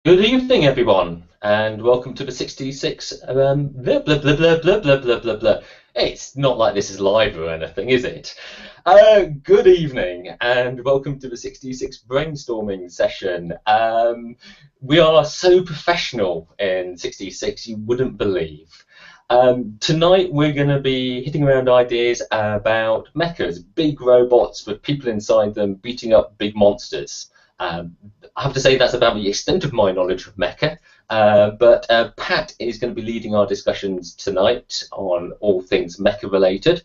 Good evening, everyone, and welcome to the 66 blah, blah, blah, blah, blah, blah, blah, blah, blah. It's not like this is live or anything, is it? Good evening, and welcome to the 66 brainstorming session. We are so professional in 66, you wouldn't believe. Tonight, we're going to be hitting around ideas about mechas, big robots with people inside them beating up big monsters. I have to say that's about the extent of my knowledge of mecha, but Pat is going to be leading our discussions tonight on all things mecha related.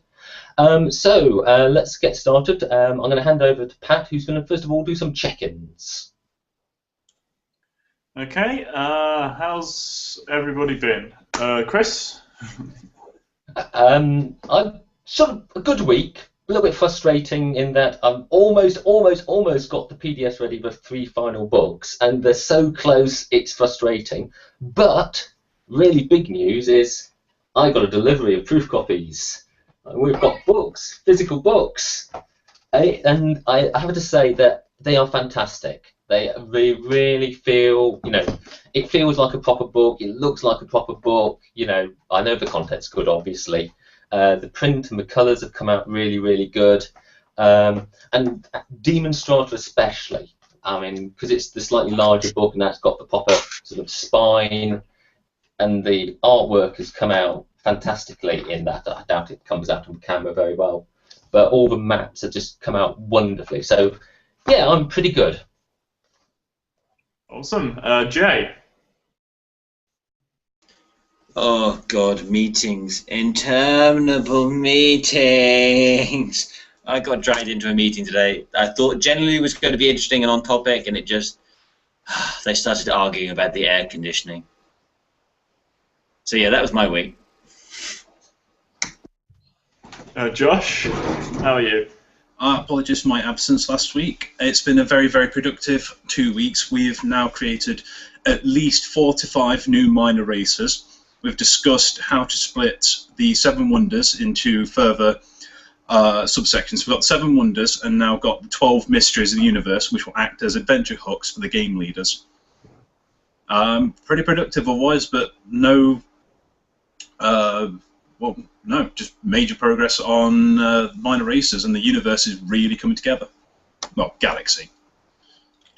So let's get started. I'm going to hand over to Pat, who's going to first of all do some check-ins. Okay, how's everybody been? Chris? I've sort of a good week. A little bit frustrating in that I've almost got the PDFs ready for 3 final books, and they're so close it's frustrating. But really big news is I got a delivery of proof copies. We've got books, physical books, and I have to say that they are fantastic. They really feel, it feels like a proper book. It looks like a proper book. I know the content's good, obviously. The print and the colours have come out really, really good. And Demon Strata especially. I mean, because it's the slightly larger book and that's got the proper sort of spine, and the artwork has come out fantastically in that. I doubt it comes out on camera very well. But all the maps have just come out wonderfully. So, yeah, I'm pretty good. Awesome. Jay? Oh God, meetings, interminable meetings. I got dragged into a meeting today. I thought generally it was going to be interesting and on topic, and it just they started arguing about the air conditioning. So yeah, that was my week. Josh? How are you? Apologies for my absence last week. It's been a very, very productive 2 weeks. We've now created at least 4 to 5 new minor races. We've discussed how to split the 7 wonders into further subsections. We've got 7 wonders and now got the 12 mysteries of the universe, which will act as adventure hooks for the game leaders. Pretty productive otherwise, but no, just major progress on minor races, and the universe is really coming together. Well, galaxy.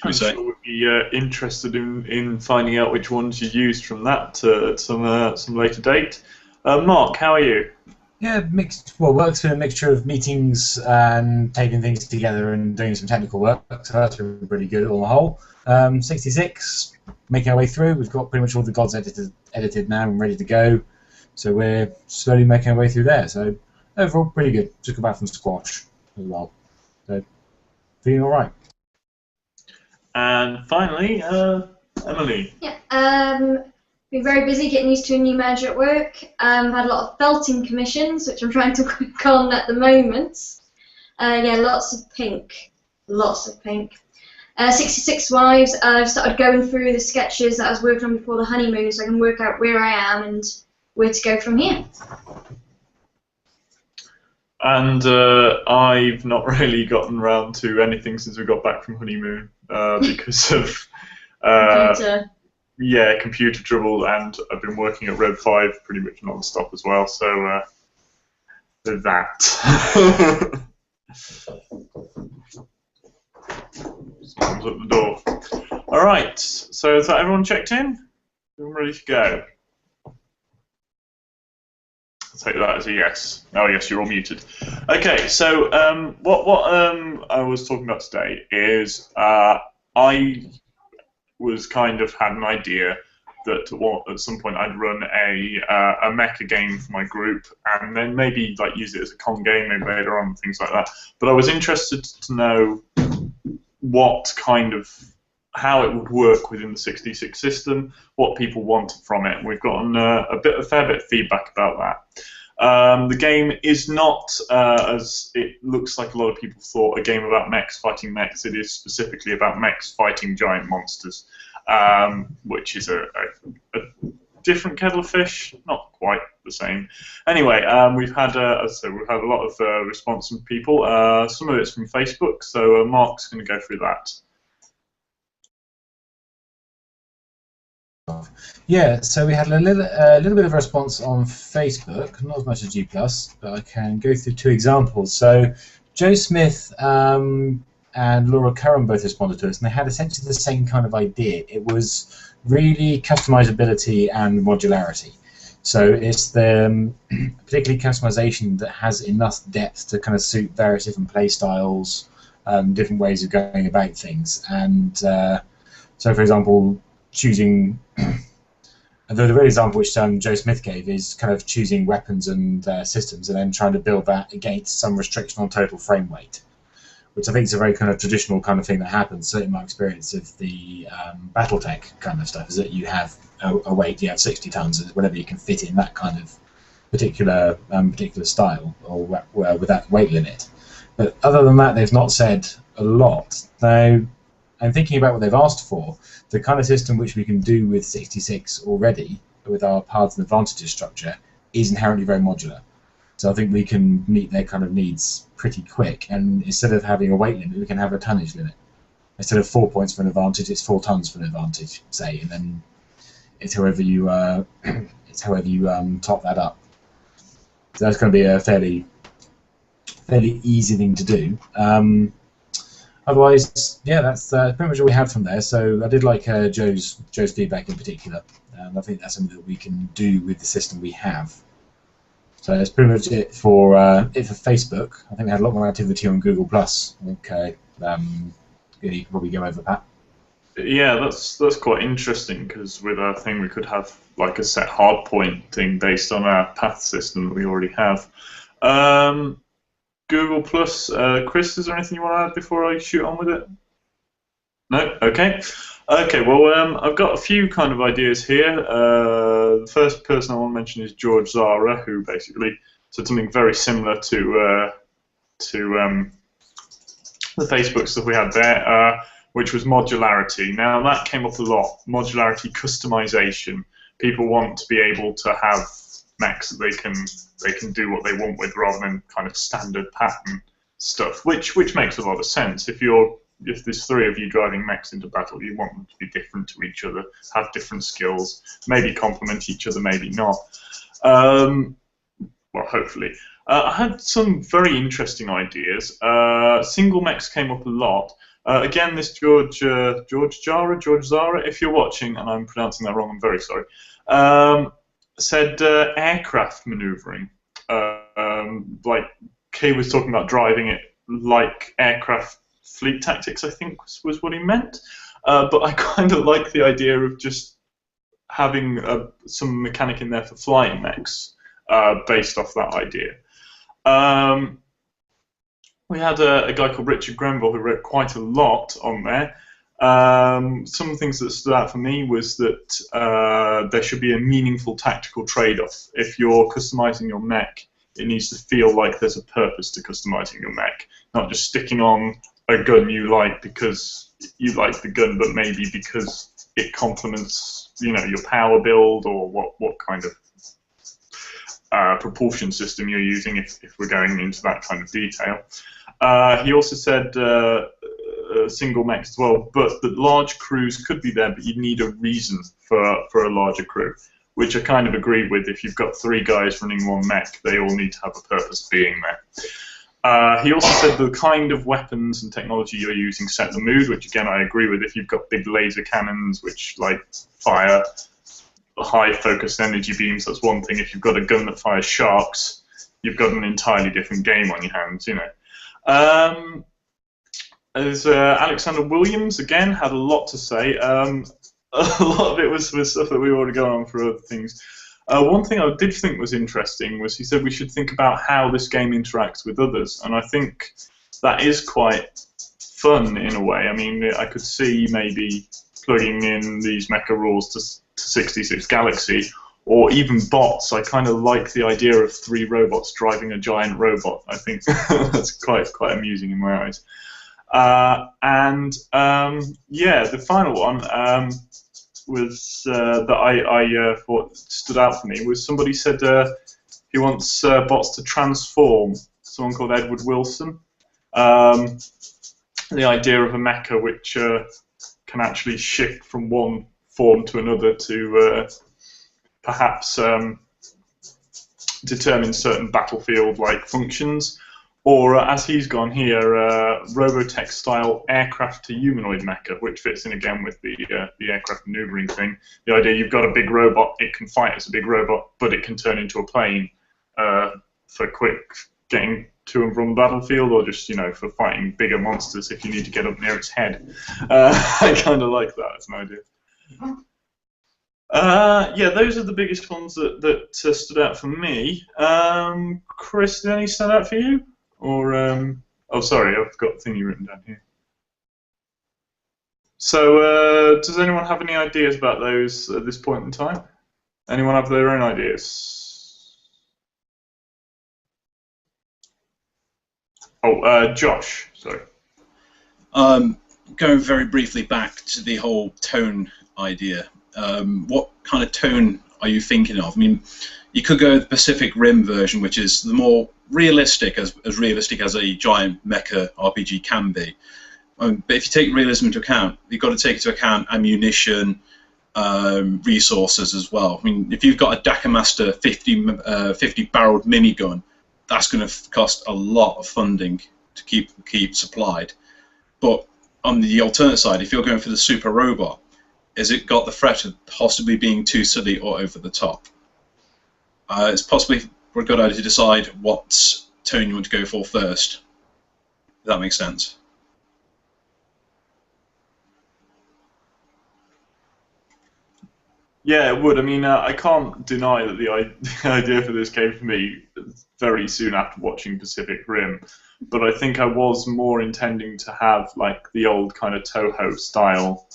I'm sure we'd be interested in finding out which ones you used from that at some later date. Mark, how are you? Yeah, mixed. Well, work's been a mixture of meetings and taking things together and doing some technical work, so that's been pretty good on the whole. 66, making our way through. We've got pretty much all the gods edited now and ready to go, so we're slowly making our way through there. So overall, pretty good. Just got back from squash as well, so feeling all right. And finally, Emily. Yeah, been very busy getting used to a new manager at work. Had a lot of belting commissions, which I'm trying to work on at the moment. Yeah, lots of pink. 66 Wives, I've started going through the sketches that I was working on before the honeymoon so I can work out where I am and where to go from here. And I've not really gotten around to anything since we got back from honeymoon because of computer trouble, and I've been working at Red 5 pretty much non-stop as well, so there's that. Someone's at the door. Alright, so is that everyone checked in? Everyone ready to go? Take that as a yes. Oh yes, you're all muted. Okay, so what I was talking about today is I was kind of had an idea that at some point I'd run a mecha game for my group, and then maybe like use it as a con game maybe later on, things like that. But I was interested to know how it would work within the 66 system, what people wanted from it. We've gotten a fair bit of feedback about that. The game is not, as it looks like a lot of people thought, a game about mechs fighting mechs. It is specifically about mechs fighting giant monsters, which is a different kettle of fish, not quite the same. Anyway, we've had, as I said, we've had a lot of response from people. Some of it's from Facebook, so Mark's going to go through that. Yeah, so we had a little bit of a response on Facebook, not as much as G+, but I can go through 2 examples. So Joe Smith and Laura Curran both responded to us, and they had essentially the same kind of idea. It was really customizability and modularity. So it's the particularly customization that has enough depth to kind of suit various different play styles, different ways of going about things. And so, for example, choosing the real example which Joe Smith gave is kind of choosing weapons and systems and then trying to build that against some restriction on total frame weight, which I think is a very kind of traditional kind of thing that happens, certainly in my experience of the BattleTech kind of stuff, is that you have a weight, you have 60 tons, whatever you can fit in that kind of particular style or with that weight limit. But other than that, they've not said a lot. Now, I'm thinking about what they've asked for. The kind of system which we can do with 66 already, with our paths and advantages structure, is inherently very modular. So I think we can meet their kind of needs pretty quick. And instead of having a weight limit, we can have a tonnage limit. Instead of 4 points for an advantage, it's 4 tons for an advantage, say, and then it's however you top that up. So that's going to be a fairly easy thing to do. Otherwise, yeah, that's pretty much all we had from there. So I did like Joe's feedback in particular, and I think that's something that we can do with the system we have. So that's pretty much it for Facebook. I think we had a lot more activity on Google+. Okay, you can probably go over that. Yeah, that's quite interesting, because with our thing we could have like a set hardpoint thing based on our path system that we already have. Google+, Chris, is there anything you want to add before I shoot on with it? No? Okay. Okay, well, I've got a few kind of ideas here. The first person I want to mention is George Zara, who basically said something very similar to the Facebook stuff we had there, which was modularity. Now, that came up a lot. Modularity, customization. People want to be able to have mechs that they can do what they want with, rather than kind of standard pattern stuff, which makes a lot of sense. If there's 3 of you driving mechs into battle, you want them to be different to each other, have different skills, maybe complement each other, maybe not. Well, hopefully. I had some very interesting ideas. Single mechs came up a lot. Again, this George Zara, if you're watching, and I'm pronouncing that wrong, I'm very sorry, said aircraft maneuvering. Like Kay was talking about driving it like aircraft fleet tactics, I think was what he meant. But I kind of like the idea of just having some mechanic in there for flying mechs based off that idea. We had a guy called Richard Grenville who wrote quite a lot on there. Some things that stood out for me was that there should be a meaningful tactical trade-off. If you're customizing your mech, it needs to feel like there's a purpose to customizing your mech, not just sticking on a gun you like because you like the gun, but maybe because it complements, your power build, or what kind of propulsion system you're using, if we're going into that kind of detail. He also said single mechs as well, but that large crews could be there, but you'd need a reason for a larger crew, which I kind of agree with. If you've got 3 guys running one mech, they all need to have a purpose being there. He also said the kind of weapons and technology you're using set the mood, which again I agree with. If you've got big laser cannons which fire high focused energy beams, that's one thing. If you've got a gun that fires sharks, you've got an entirely different game on your hands, As Alexander Williams again had a lot to say. A lot of it was stuff that we already gone on for other things. One thing I did think was interesting was he said we should think about how this game interacts with others, and I think that is quite fun in a way. I mean, I could see maybe plugging in these mecha rules to 66 Galaxy, or even bots. I kind of like the idea of 3 robots driving a giant robot. I think that's quite amusing in my eyes. Yeah, the final one was that I thought stood out for me was somebody said he wants bots to transform. Someone called Edward Wilson. The idea of a mecha which can actually shift from one form to another to perhaps determine certain battlefield-like functions, or as he's gone here, Robotech-style aircraft to humanoid mecha, which fits in again with the aircraft maneuvering thing. The idea you've got a big robot, it can fight as a big robot, but it can turn into a plane for quick getting to and from the battlefield, or just for fighting bigger monsters if you need to get up near its head. I kind of like that as an idea. Yeah, those are the biggest ones that stood out for me. Chris, did any stand out for you? Or oh, sorry, I've got the thingy written down here. So, does anyone have any ideas about those at this point in time? Anyone have their own ideas? Oh, Josh, sorry. Going very briefly back to the whole tone idea. What kind of tone are you thinking of? I mean, you could go with the Pacific Rim version, which is the more realistic, as realistic as a giant mecha RPG can be. But if you take realism into account, you've got to take into account ammunition, resources as well. I mean, if you've got a Dakamaster 50-barreled minigun, that's going to cost a lot of funding to keep supplied. But on the alternate side, if you're going for the super robot, has it got the threat of possibly being too silly or over the top? It's possibly a good idea to decide what tone you want to go for first. If that makes sense. Yeah, it would. I mean, I can't deny that the idea for this came to me very soon after watching Pacific Rim, but I think I was more intending to have like the old kind of Toho style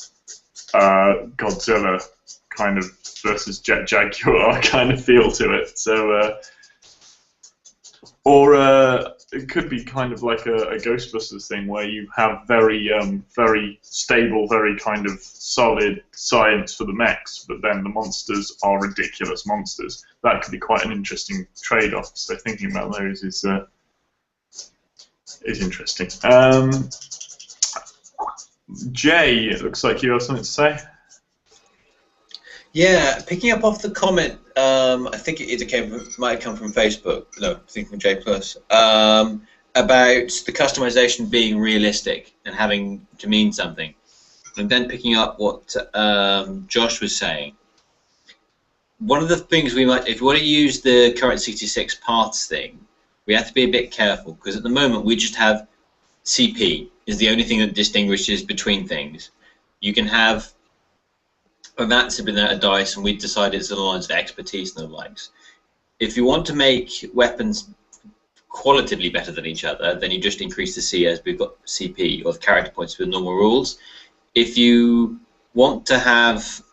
Godzilla kind of versus Jet Jaguar kind of feel to it. So, or it could be kind of like a Ghostbusters thing where you have very stable, very kind of solid science for the mechs, but then the monsters are ridiculous monsters. That could be quite an interesting trade-off. So thinking about those is interesting. Jay, it looks like you have something to say. Yeah, picking up off the comment, I think it might have come from Facebook. No, I think from J Plus, about the customization being realistic and having to mean something, and then picking up what Josh was saying. One of the things we might, if we want to use the current 66 paths thing, we have to be a bit careful because at the moment we just have CP is the only thing that distinguishes between things. You can have that's been a dice, and we decided it's along lines of expertise and the likes. If you want to make weapons qualitatively better than each other, then you just increase the C as we've got CP, or the character points with normal rules. If you want to have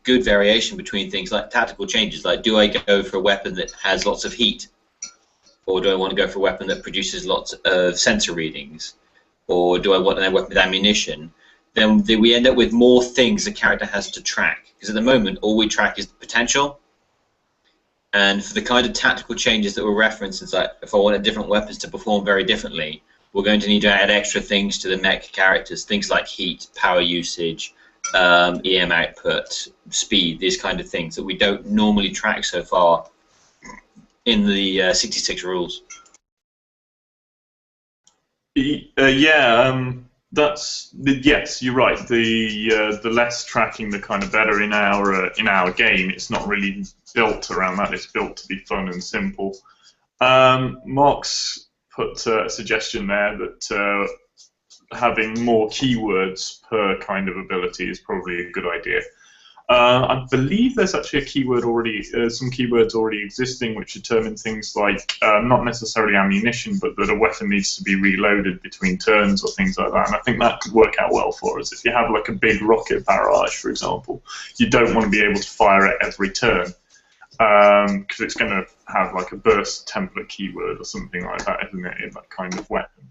good variation between things like tactical changes, like do I go for a weapon that has lots of heat, or do I want to go for a weapon that produces lots of sensor readings, or do I want a weapon with ammunition, then we end up with more things the character has to track. Because at the moment, all we track is the potential. And for the kind of tactical changes that were referenced, it's like if I wanted different weapons to perform very differently, we're going to need to add extra things to the mech characters, things like heat, power usage, EM output, speed, these kind of things that we don't normally track so far in the 66 rules. Yes, you're right. The less tracking, the kind of better in our game. It's not really built around that. It's built to be fun and simple. Mark's put a suggestion there that having more keywords per kind of ability is probably a good idea. I believe there's actually a keyword already, some keywords already existing which determine things like not necessarily ammunition, but that a weapon needs to be reloaded between turns or things like that. And I think that could work out well for us. If you have like a big rocket barrage, for example, you don't want to be able to fire it every turn because it's going to have like a burst template keyword or something like that, isn't it, in that kind of weapon.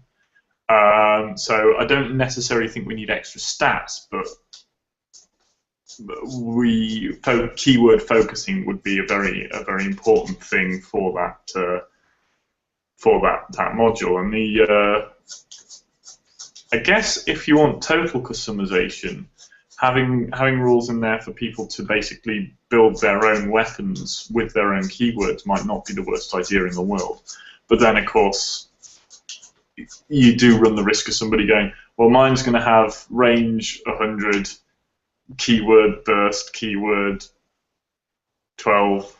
So I don't necessarily think we need extra stats, but keyword focusing would be a very important thing for that module. And I guess if you want total customization, having rules in there for people to basically build their own weapons with their own keywords might not be the worst idea in the world. But then, of course, you do run the risk of somebody going, well, mine's going to have range 100, keyword burst, keyword 12.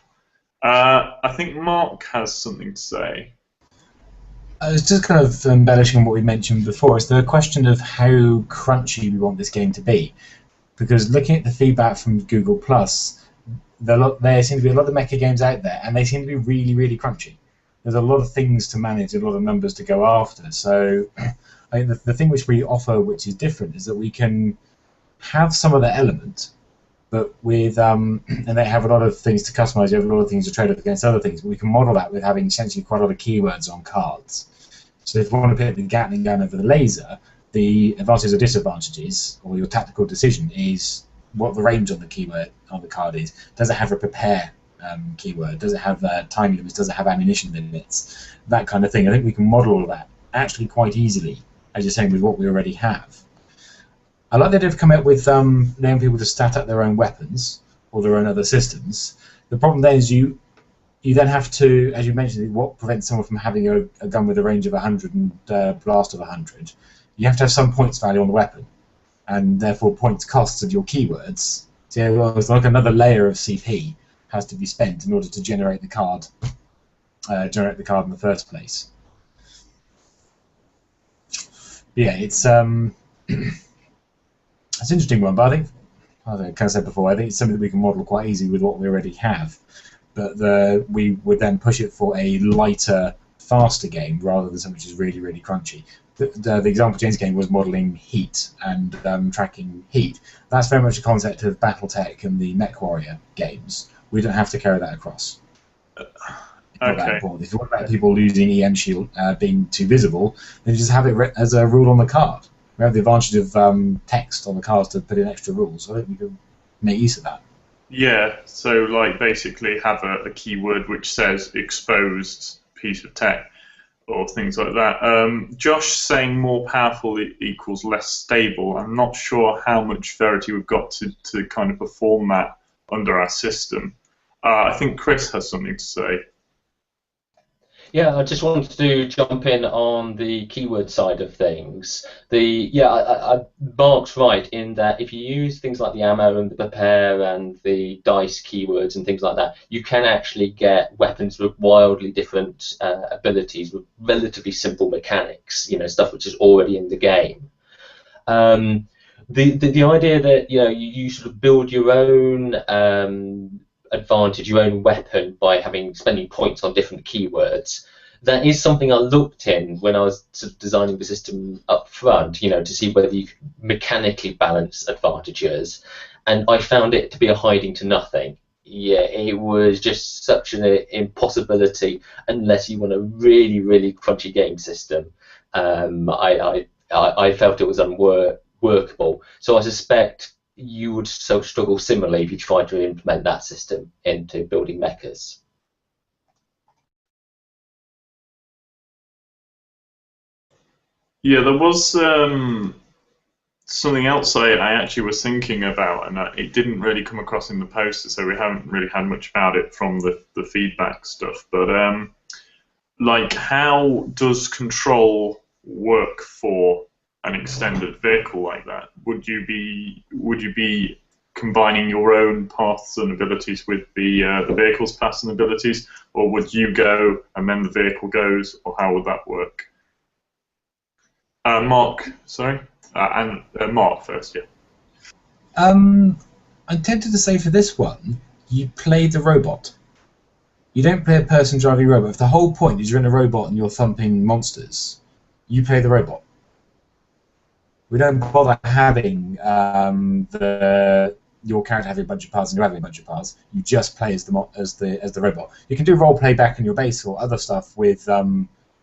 I think Mark has something to say. It's just kind of embellishing on what we mentioned before. It's the question of how crunchy we want this game to be. Because looking at the feedback from Google Plus, there seem to be a lot of mecha games out there, and they seem to be really, really crunchy. There's a lot of things to manage, a lot of numbers to go after. So I think the thing which we offer, which is different, is that we can have some of the element, but with and they have a lot of things to customize. You have a lot of things to trade off against other things. But we can model that with having essentially quite a lot of keywords on cards. So if you want to put the Gatling gun over the laser, the advantages or disadvantages, or your tactical decision, is what the range on the keyword on the card is. Does it have a prepare keyword? Does it have time limits? Does it have ammunition limits? That kind of thing. I think we can model all that actually quite easily, as you're saying, with what we already have. I like the idea of coming up with allowing people to stat up their own weapons or their own other systems. The problem then is you then have to, as you mentioned, what prevents someone from having a gun with a range of 100 and blast of 100? You have to have some points value on the weapon, and therefore points costs of your keywords. So well, it's like another layer of CP has to be spent in order to generate the card in the first place. But yeah, it's an interesting one, but I think, like I said before, I think it's something that we can model quite easily with what we already have. But we would then push it for a lighter, faster game rather than something which is really, really crunchy. The example James gave was modelling heat and tracking heat. That's very much a concept of BattleTech and the MechWarrior games. We don't have to carry that across. It's not that important. If you want about people losing EM shield being too visible, then you just have it as a rule on the card. We have the advantage of text on the cards to put in extra rules. So I think we can make use of that. Yeah, so like basically have a keyword which says exposed piece of tech or things like that. Josh saying more powerful equals less stable. I'm not sure how much verity we've got to kind of perform that under our system. I think Chris has something to say. Yeah, I just wanted to jump in on the keyword side of things. Mark's right in that if you use things like the ammo and the prepare and the dice keywords and things like that, you can actually get weapons with wildly different abilities with relatively simple mechanics. Stuff which is already in the game. The idea that you sort of build your own advantage, your own weapon by spending points on different keywords. That is something I looked in when I was sort of designing the system up front, to see whether you could mechanically balance advantages, and I found it to be a hiding to nothing. Yeah, it was just such an impossibility unless you want a really, really crunchy game system. I felt it was unworkable. So I suspect you would struggle similarly if you tried to implement that system into building mechas. Yeah, there was something else I actually was thinking about, and it didn't really come across in the poster, so we haven't really had much about it from the feedback stuff. But like, how does control work for an extended vehicle like that? Would you be combining your own paths and abilities with the vehicle's paths and abilities, or would you go and then the vehicle goes, or how would that work? Mark, sorry, and Mark first, yeah. I'm tempted to say for this one, you play the robot. You don't play a person driving a robot. If the whole point is you're in a robot and you're thumping monsters, you play the robot. We don't bother having your character having a bunch of paths and you having a bunch of paths. You just play as the robot. You can do role play back in your base or other stuff with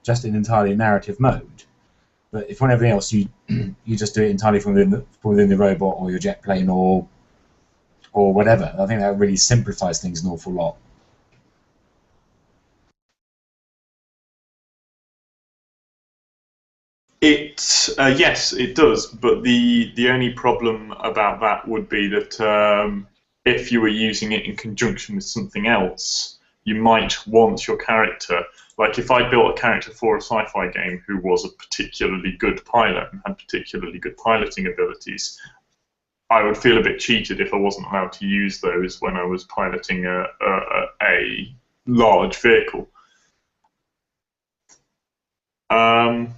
just in entirely narrative mode. But if on everything else you just do it entirely from within the robot or your jet plane or whatever, I think that really simplifies things an awful lot. It yes, it does. But the only problem about that would be that if you were using it in conjunction with something else, you might want your character. Like if I built a character for a sci-fi game who was a particularly good pilot and had particularly good piloting abilities, I would feel a bit cheated if I wasn't allowed to use those when I was piloting a large vehicle. Did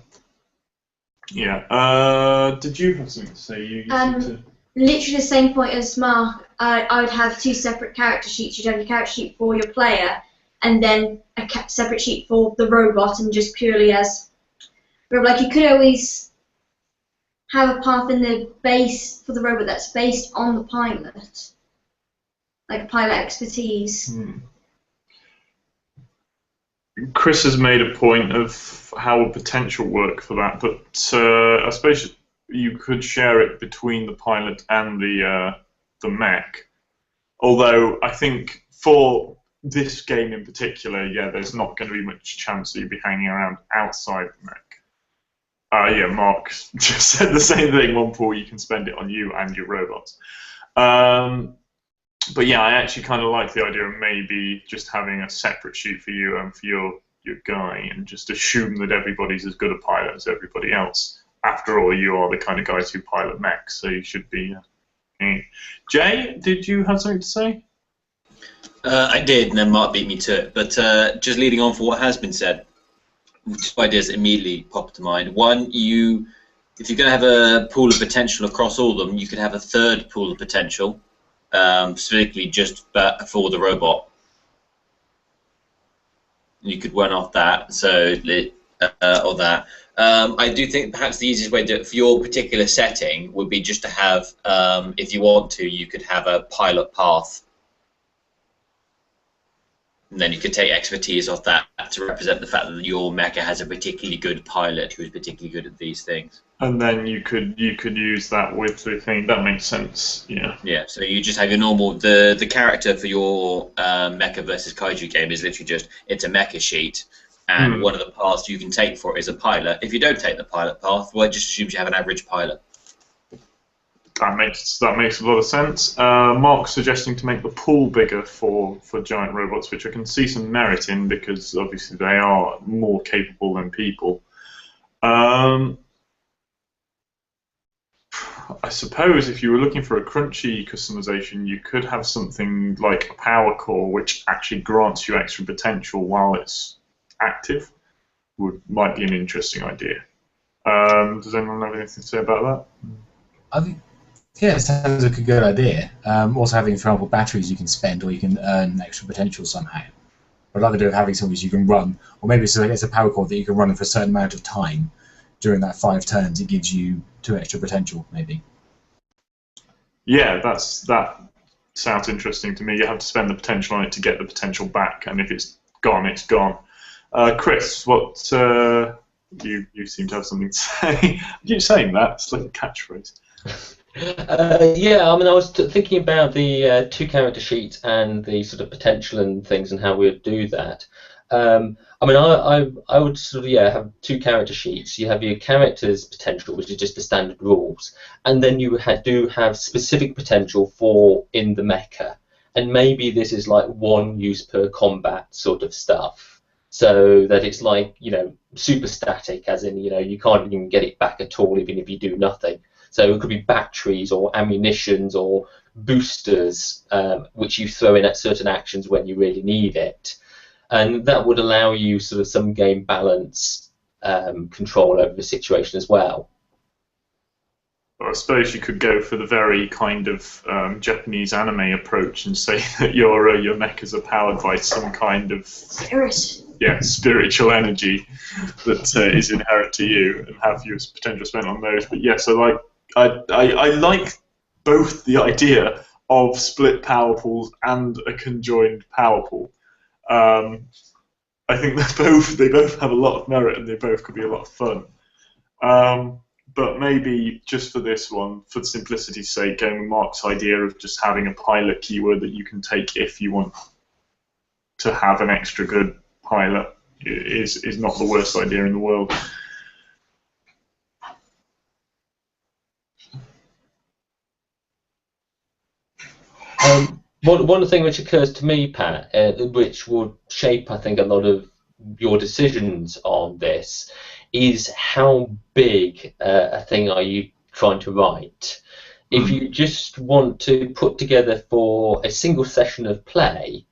you have something to say? You seem to... Literally the same point as Mark. I would have two separate character sheets. You'd have your character sheet for your player, and then a separate sheet for the robot, and just purely as robot. Like you could always have a path in the base for the robot that's based on the pilot, like pilot expertise. Chris has made a point of how a potential work for that, but I suppose you could share it between the pilot and the mech. Although I think for this game in particular, yeah, there's not going to be much chance that you'll be hanging around outside the mech. Yeah, Mark just said the same thing. One pool, you can spend it on you and your robots. But yeah, I actually kind of like the idea of maybe just having a separate sheet for you and for your guy, and just assume that everybody's as good a pilot as everybody else. After all, you are the kind of guys who pilot mechs, so you should be. Jay, did you have something to say? I did, and then Mark beat me to it. But just leading on from what has been said, two ideas immediately popped to mind. One, if you're going to have a pool of potential across all of them, you could have a third pool of potential. Specifically just for the robot. You could run off that, or that. I do think perhaps the easiest way to do it for your particular setting would be just to have, if you want to, you could have a pilot path. And then you could take expertise off that to represent the fact that your mecha has a particularly good pilot who is particularly good at these things. And then you could use that with the thing. That makes sense. Yeah. Yeah. So you just have your normal the character for your mecha versus kaiju game is literally just it's a mecha sheet, and one of the paths you can take for it is a pilot. If you don't take the pilot path, well, it just assumes you have an average pilot. That makes a lot of sense. Mark's suggesting to make the pool bigger for giant robots, which I can see some merit in because obviously they are more capable than people. I suppose if you were looking for a crunchy customization, you could have something like a power core, which actually grants you extra potential while it's active. Might be an interesting idea. Does anyone have anything to say about that? I think, yeah, it sounds like a good idea. Also having, for example, batteries you can spend or you can earn extra potential somehow. I'd like the idea of having something you can run, or maybe it's a power core that you can run for a certain amount of time. During that 5 turns, it gives you 2 extra potential, maybe. Yeah, that sounds interesting to me. You have to spend the potential on it to get the potential back, and if it's gone, it's gone. Chris, what you seem to have something to say. You're saying that? It's like a catchphrase. Yeah, I mean, I was thinking about the 2 character sheets and the sort of potential and things and how we would do that. I mean, I would sort of have 2 character sheets. You have your character's potential, which is just the standard rules, and then you do have specific potential for in the mecha, and maybe this is like 1 use per combat sort of stuff, so that it's like super static, as in you can't even get it back at all even if you do nothing. So it could be batteries or ammunitions or boosters, which you throw in at certain actions when you really need it. And that would allow you sort of some game balance control over the situation as well. I suppose you could go for the very kind of Japanese anime approach and say that your mechas are powered by some kind of spiritual energy that is inherent to you, and have your potential spent on those. But yes, I like both the idea of split power pools and a conjoined power pool. I think they both have a lot of merit, and they both could be a lot of fun. But maybe just for this one, for simplicity's sake, going with Mark's idea of just having a pilot keyword that you can take if you want to have an extra good pilot is not the worst idea in the world. One thing which occurs to me, Pat, which would shape, I think, a lot of your decisions on this, is how big a thing are you trying to write? If you just want to put together for a single session of play,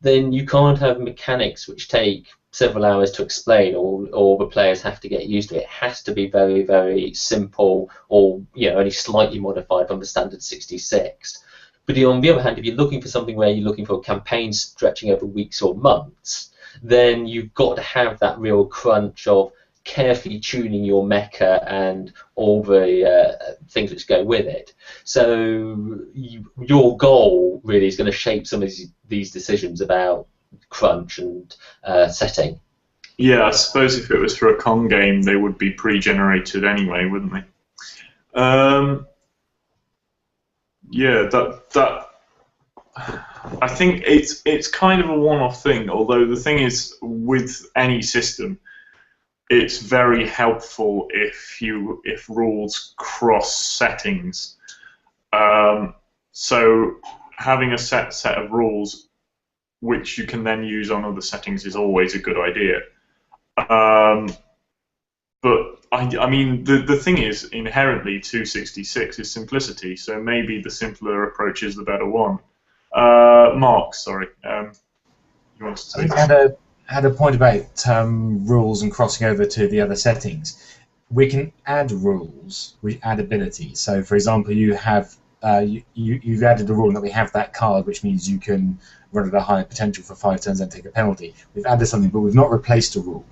then you can't have mechanics which take several hours to explain, or the players have to get used to it. It has to be very, very simple, or only slightly modified from the standard 66. But on the other hand, if you're looking for something where you're looking for a campaign stretching over weeks or months, then you've got to have that real crunch of carefully tuning your mecha and all the things which go with it. So your goal really is going to shape some of these decisions about crunch and setting. Yeah, I suppose if it was for a con game, they would be pre-generated anyway, wouldn't they? Yeah, that I think it's kind of a one-off thing. Although the thing is, with any system, it's very helpful if rules cross settings. So having a set of rules which you can then use on other settings is always a good idea. But I mean, the thing is, inherently 266 is simplicity, so maybe the simpler approach is the better one. Mark, sorry, you wanted to say I had a point about rules and crossing over to the other settings. We can add rules, we add abilities. So, for example, you have you've added a rule that we have that card, which means you can run at a higher potential for 5 turns and take a penalty. We've added something, but we've not replaced a rule.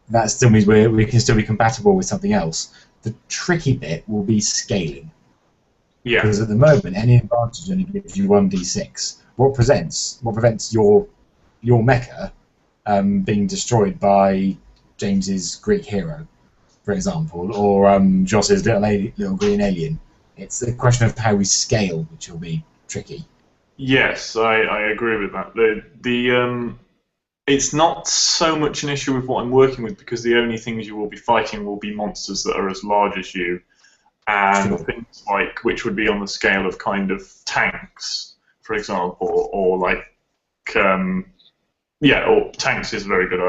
That still means we can still be compatible with something else. The tricky bit will be scaling. Yeah. Because at the moment, any advantage only gives you 1d6. What prevents your mecha being destroyed by James's Greek hero, for example, or Joss's little green alien? It's a question of how we scale, which will be tricky. Yes, I agree with that. It's not so much an issue with what I'm working with, because the only things you will be fighting will be monsters that are as large as you, and things like, which would be on the scale of kind of tanks, for example, or like, or tanks is a very good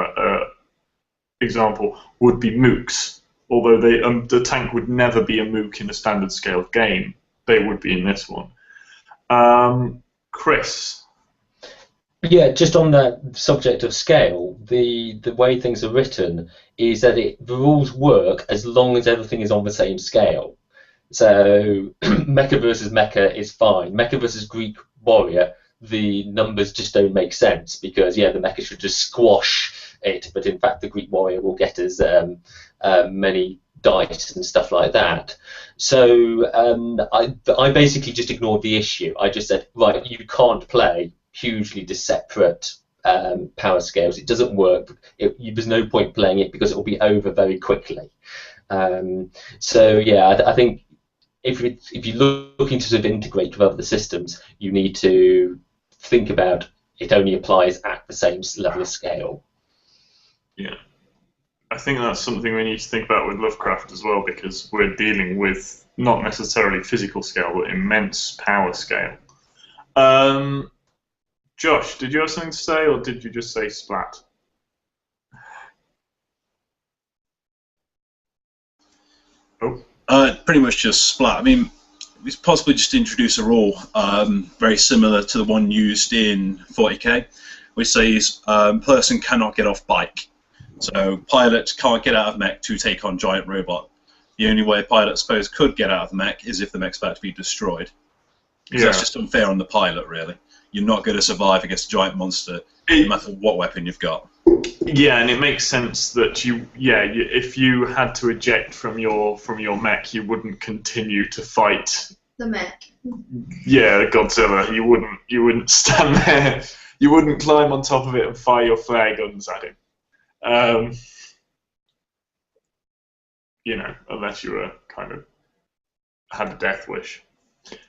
example, would be mooks. Although the tank would never be a mook in a standard scale game, they would be in this one. Chris? Yeah, just on that subject of scale, the way things are written is that the rules work as long as everything is on the same scale. So mecha versus mecha is fine. Mecha versus Greek warrior, the numbers just don't make sense, because the mecha should just squash it, but in fact the Greek warrior will get as many dice and stuff like that. So I basically just ignored the issue. I just said, right, you can't play hugely separate power scales. It doesn't work. There's no point playing it, because it will be over very quickly. So I think if you're looking to sort of integrate with other systems, you need to think about it only applies at the same level of scale. Yeah. I think that's something we need to think about with Lovecraft as well, because we're dealing with not necessarily physical scale, but immense power scale. Josh, did you have something to say, or did you just say splat? Oh. Pretty much just splat. I mean, it's possibly just introduce a rule very similar to the one used in 40k, which says person cannot get off bike. So pilot can't get out of mech to take on giant robot. The only way a pilot, I suppose, could get out of the mech is if the mech's about to be destroyed. So that's just unfair on the pilot, really. You're not going to survive against a giant monster, no matter what weapon you've got. Yeah, and it makes sense that if you had to eject from your mech, you wouldn't continue to fight the mech. Yeah, Godzilla. You wouldn't stand there. You wouldn't climb on top of it and fire your flare guns at him. Unless you were kind of had a death wish.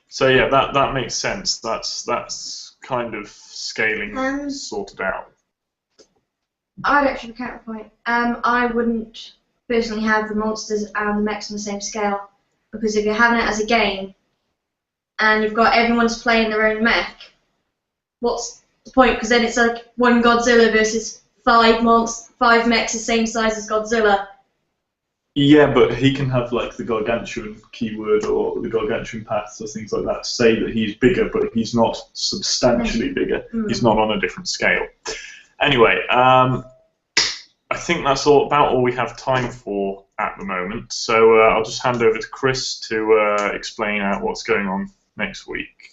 So yeah, that makes sense. That's kind of scaling sorted out. I'd actually counterpoint. I wouldn't personally have the monsters and the mechs on the same scale, because if you're having it as a game, and you've got everyone's playing their own mech, what's the point? Because then it's like one Godzilla versus five mechs the same size as Godzilla. Yeah, but he can have like the gargantuan keyword or the gargantuan paths or things like that to say that he's bigger, but he's not substantially bigger. He's not on a different scale. Anyway, I think that's about all we have time for at the moment. So I'll just hand over to Chris to explain out what's going on next week.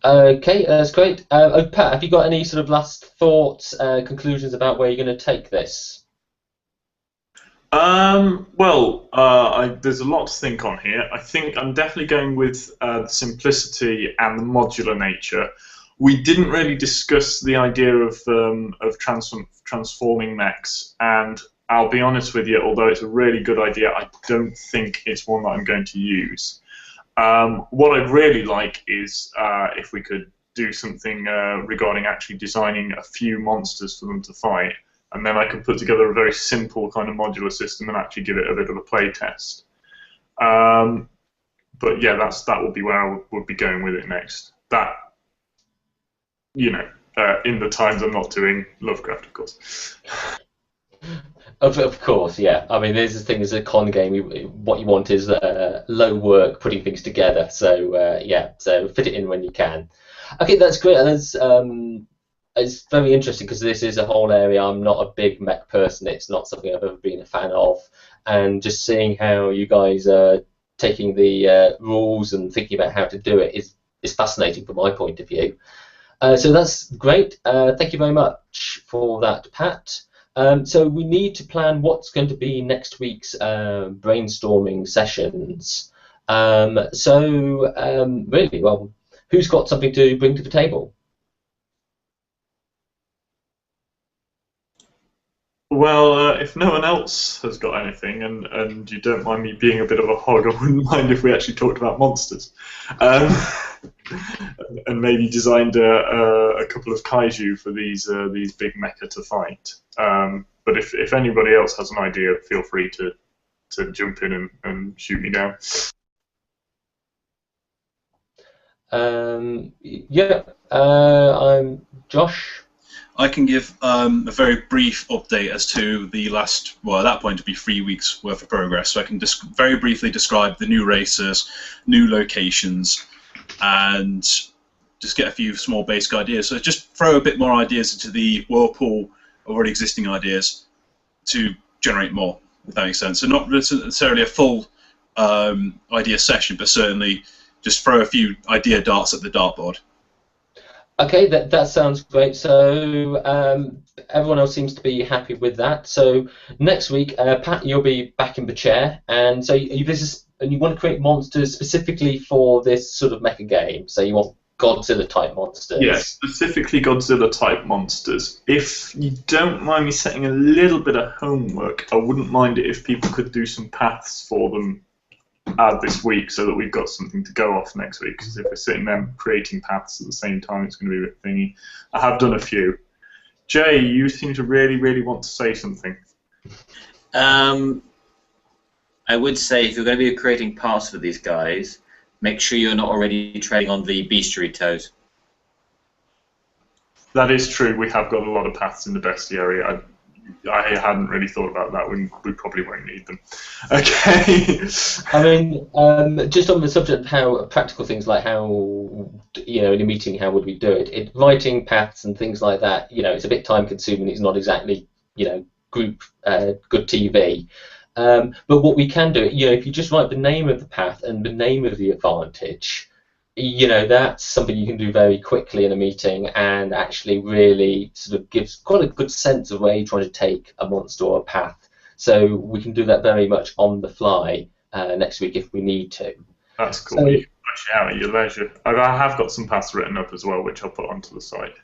Okay, that's great. Pat, have you got any sort of last thoughts, conclusions about where you're going to take this? There's a lot to think on here. I think I'm definitely going with the simplicity and the modular nature. We didn't really discuss the idea of transforming mechs, and I'll be honest with you, although it's a really good idea, I don't think it's one that I'm going to use. What I'd really like is if we could do something regarding actually designing a few monsters for them to fight, and then I could put together a very simple kind of modular system and actually give it a bit of a play test. But yeah, that would be where I would be going with it next. That, you know, in the times I'm not doing Lovecraft, of course. Of course, yeah. I mean, there's this thing as a con game. What you want is low work putting things together. So yeah, so fit it in when you can. Okay, that's great. And it's very interesting because this is a whole area. I'm not a big mech person. It's not something I've ever been a fan of. And just seeing how you guys are taking the rules and thinking about how to do it is fascinating from my point of view. So that's great. Thank you very much for that, Pat. So we need to plan what's going to be next week's brainstorming sessions. Really, well, who's got something to bring to the table? Well, if no one else has got anything, and you don't mind me being a bit of a hog, I wouldn't mind if we actually talked about monsters. And maybe designed a couple of kaiju for these big mecha to fight. But if anybody else has an idea, feel free to jump in and shoot me down. Yeah, I'm Josh. I can give a very brief update as to the last, well, at that point, it'd be 3 weeks worth of progress. So I can just very briefly describe the new races, new locations, and just get a few small basic ideas. So just throw a bit more ideas into the whirlpool of already existing ideas to generate more, if that makes sense. So not necessarily a full idea session, but certainly just throw a few idea darts at the dartboard. Okay, that sounds great. So everyone else seems to be happy with that. So next week, Pat, you'll be back in the chair, and so you want to create monsters specifically for this sort of mecha game. So you want Godzilla type monsters. Yeah, specifically Godzilla type monsters. If you don't mind me setting a little bit of homework, I wouldn't mind it if people could do some paths for them this week, so that we've got something to go off next week. Because if we're sitting there creating paths at the same time, it's going to be a bit thingy. I have done a few. Jay, you seem to really, really want to say something. I would say if you're going to be creating paths for these guys, make sure you're not already treading on the bestiary toes. That is true. We have got a lot of paths in the bestiary. I hadn't really thought about that. We probably won't need them. Okay. I mean, just on the subject of how practical things like how, you know, in a meeting, how would we do it? Writing paths and things like that, you know, it's a bit time consuming. It's not exactly, you know, good TV. But what we can do, you know, if you just write the name of the path and the name of the advantage, you know, that's something you can do very quickly in a meeting and actually really sort of gives quite a good sense of where you're trying to take a monster or a path. So we can do that very much on the fly next week if we need to. That's cool. So, you can flesh out at your leisure. I have got some paths written up as well, which I'll put onto the site.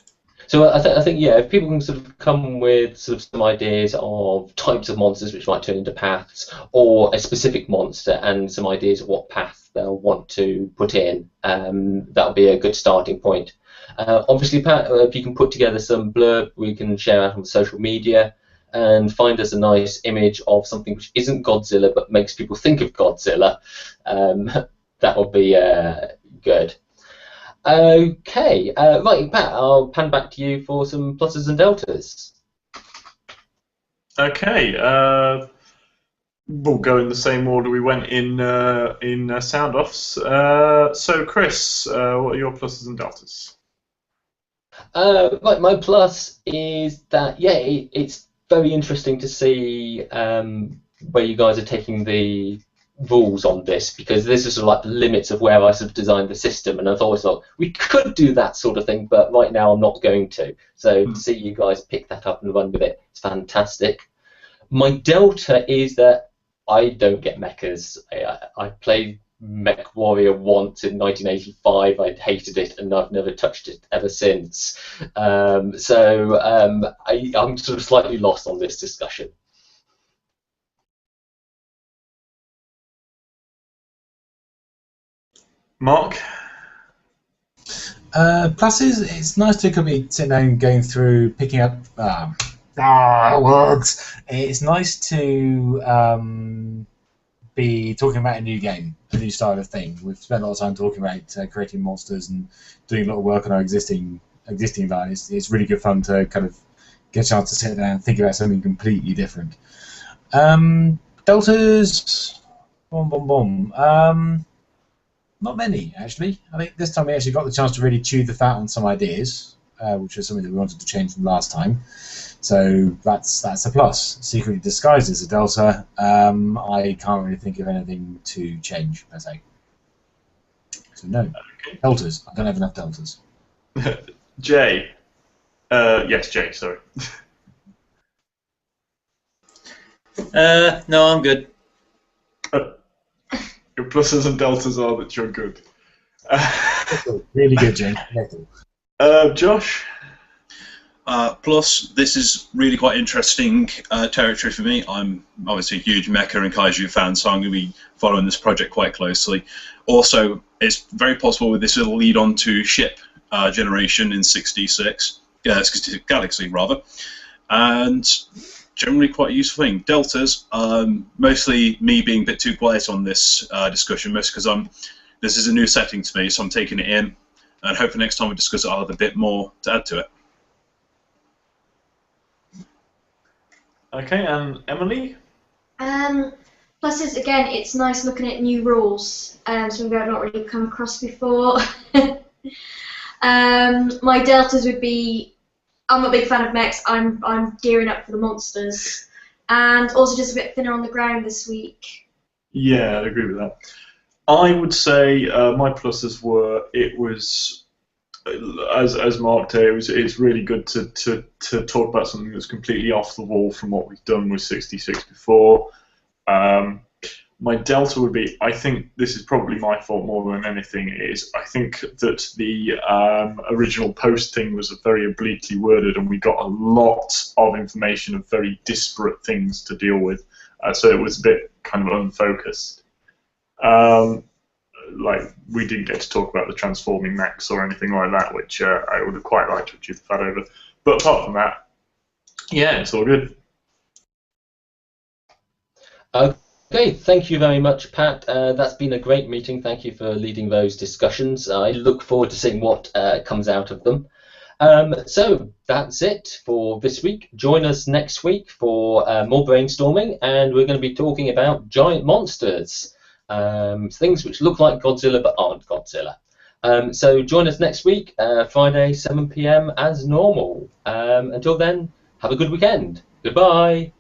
So I think yeah, if people can sort of come with sort of some ideas of types of monsters which might turn into paths, or a specific monster and some ideas of what path they'll want to put in, that'll be a good starting point. Obviously, Pat, if you can put together some blurb we can share out on social media, and find us a nice image of something which isn't Godzilla but makes people think of Godzilla. That would be good. Okay, right, Pat, I'll pan back to you for some pluses and deltas. Okay, we'll go in the same order we went in sound offs. So, Chris, what are your pluses and deltas? Right, my plus is that it's very interesting to see where you guys are taking the rules on this, because this is sort of like the limits of where I sort of designed the system, and I've always thought we could do that sort of thing, but right now I'm not going to. So to see you guys pick that up and run with it, it's fantastic. My delta is that I don't get mechas. I played Mech Warrior once in 1985. I hated it, and I've never touched it ever since. I'm sort of slightly lost on this discussion. Mark? Pluses, it's nice to be sitting down and going through, picking up words. It's nice to be talking about a new game, a new style of thing. We've spent a lot of time talking about creating monsters and doing a lot of work on our existing line. It's really good fun to kind of get a chance to sit down and think about something completely different. Deltas, not many, actually. I think this time we actually got the chance to really chew the fat on some ideas, which is something that we wanted to change from last time. So that's a plus. Secretly disguised as a delta, I can't really think of anything to change, per se. So no. Okay. Deltas. I don't have enough deltas. Jay. Yes, Jay, sorry. No, I'm good. Your pluses and deltas are that you're good. Really good, Jane. Josh? Plus, this is really quite interesting territory for me. I'm obviously a huge mecha and kaiju fan, so I'm going to be following this project quite closely. Also, it's very possible with this it'll lead on to ship generation in 66, Galaxy rather, and generally quite a useful thing. Deltas, mostly me being a bit too quiet on this discussion, mostly because this is a new setting to me, so I'm taking it in, and hopefully next time we discuss it I'll have a bit more to add to it. Okay, and Emily? Pluses, again, it's nice looking at new rules, something I've not really come across before. My deltas would be, I'm a big fan of mechs. I'm gearing up for the monsters, and also just a bit thinner on the ground this week. Yeah, I'd agree with that. I would say my pluses were as Mark said, it's really good to talk about something that's completely off the wall from what we've done with 66 before. My delta would be, I think this is probably my fault more than anything, is I think that the original post thing was very obliquely worded, and we got a lot of information of very disparate things to deal with, so it was a bit kind of unfocused. Like, we didn't get to talk about the transforming mechs or anything like that, which I would have quite liked to achieve the fat over. But apart from that, yeah, it's all good. Okay, thank you very much, Pat. That's been a great meeting. Thank you for leading those discussions. I look forward to seeing what comes out of them. So that's it for this week. Join us next week for more brainstorming, and we're going to be talking about giant monsters. Things which look like Godzilla but aren't Godzilla. So join us next week, Friday, 7 PM as normal. Until then, have a good weekend. Goodbye.